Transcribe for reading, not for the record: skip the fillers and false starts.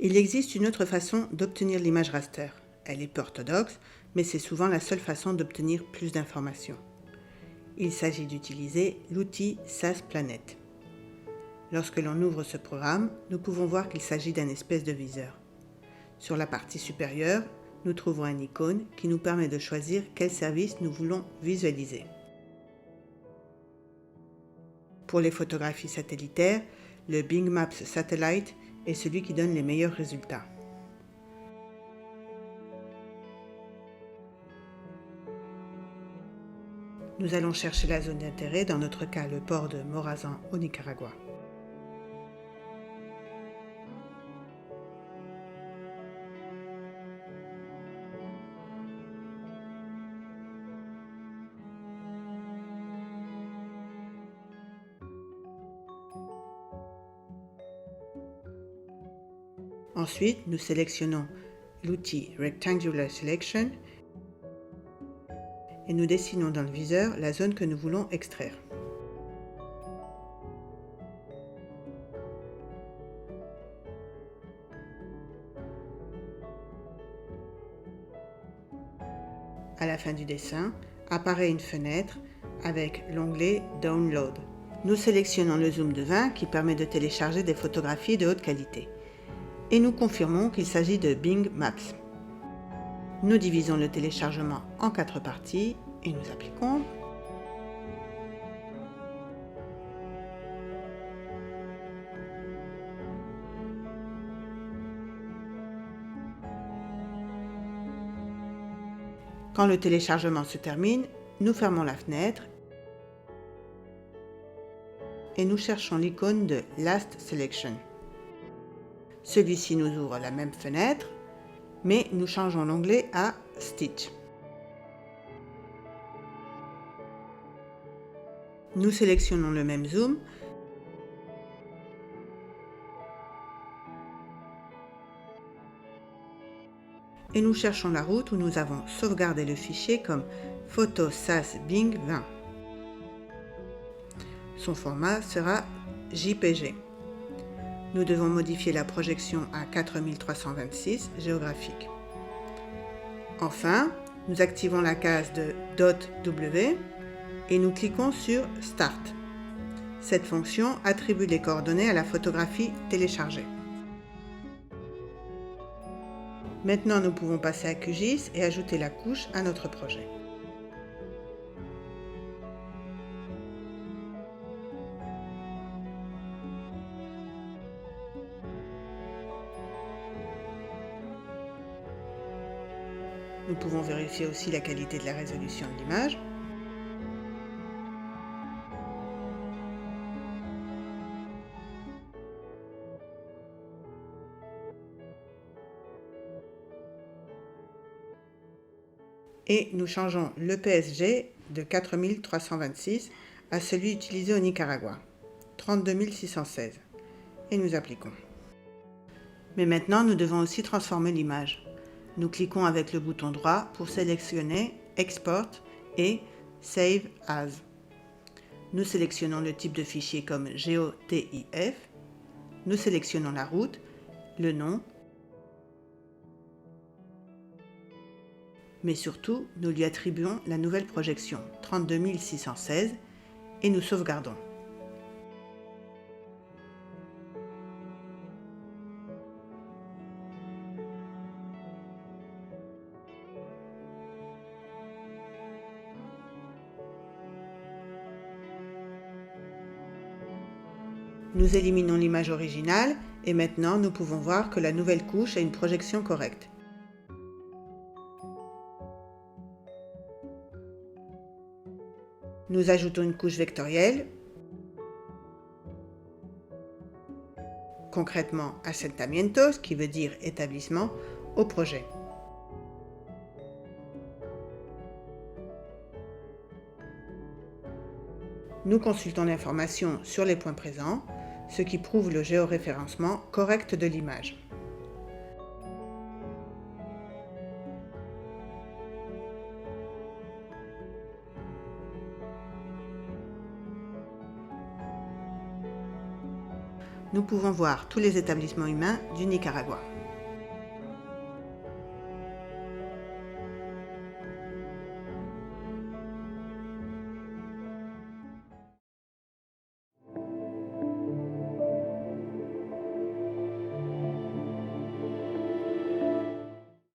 Il existe une autre façon d'obtenir l'image raster. Elle est peu orthodoxe, mais c'est souvent la seule façon d'obtenir plus d'informations. Il s'agit d'utiliser l'outil SAS Planet. Lorsque l'on ouvre ce programme, nous pouvons voir qu'il s'agit d'un espèce de viseur. Sur la partie supérieure, nous trouvons une icône qui nous permet de choisir quel service nous voulons visualiser. Pour les photographies satellitaires, le Bing Maps Satellite est celui qui donne les meilleurs résultats. Nous allons chercher la zone d'intérêt, dans notre cas le port de Morazán au Nicaragua. Ensuite, nous sélectionnons l'outil Rectangular Selection et nous dessinons dans le viseur la zone que nous voulons extraire. À la fin du dessin, apparaît une fenêtre avec l'onglet Download. Nous sélectionnons le zoom de 20 qui permet de télécharger des photographies de haute qualité. Et nous confirmons qu'il s'agit de Bing Maps. Nous divisons le téléchargement en 4 parties et nous appliquons. Quand le téléchargement se termine, nous fermons la fenêtre et nous cherchons l'icône de Last Selection. Celui-ci nous ouvre la même fenêtre, mais nous changeons l'onglet à Stitch. Nous sélectionnons le même zoom et nous cherchons la route où nous avons sauvegardé le fichier comme Photo SAS Bing 20. Son format sera JPG. Nous devons modifier la projection à 4326 géographique. Enfin, nous activons la case de .w et nous cliquons sur Start. Cette fonction attribue les coordonnées à la photographie téléchargée. Maintenant, nous pouvons passer à QGIS et ajouter la couche à notre projet. Nous pouvons vérifier aussi la qualité de la résolution de l'image. Et nous changeons le PSG de 4326 à celui utilisé au Nicaragua, 32616. Et nous appliquons. Mais maintenant, nous devons aussi transformer l'image. Nous cliquons avec le bouton droit pour sélectionner Export et Save As. Nous sélectionnons le type de fichier comme GeoTIF. Nous sélectionnons la route, le nom, mais surtout, nous lui attribuons la nouvelle projection 32616 et nous sauvegardons. Nous éliminons l'image originale et maintenant nous pouvons voir que la nouvelle couche a une projection correcte. Nous ajoutons une couche vectorielle, concrètement asentamientos, qui veut dire établissement, au projet. Nous consultons l'information sur les points présents, ce qui prouve le géoréférencement correct de l'image. nous pouvons voir tous les établissements humains du Nicaragua.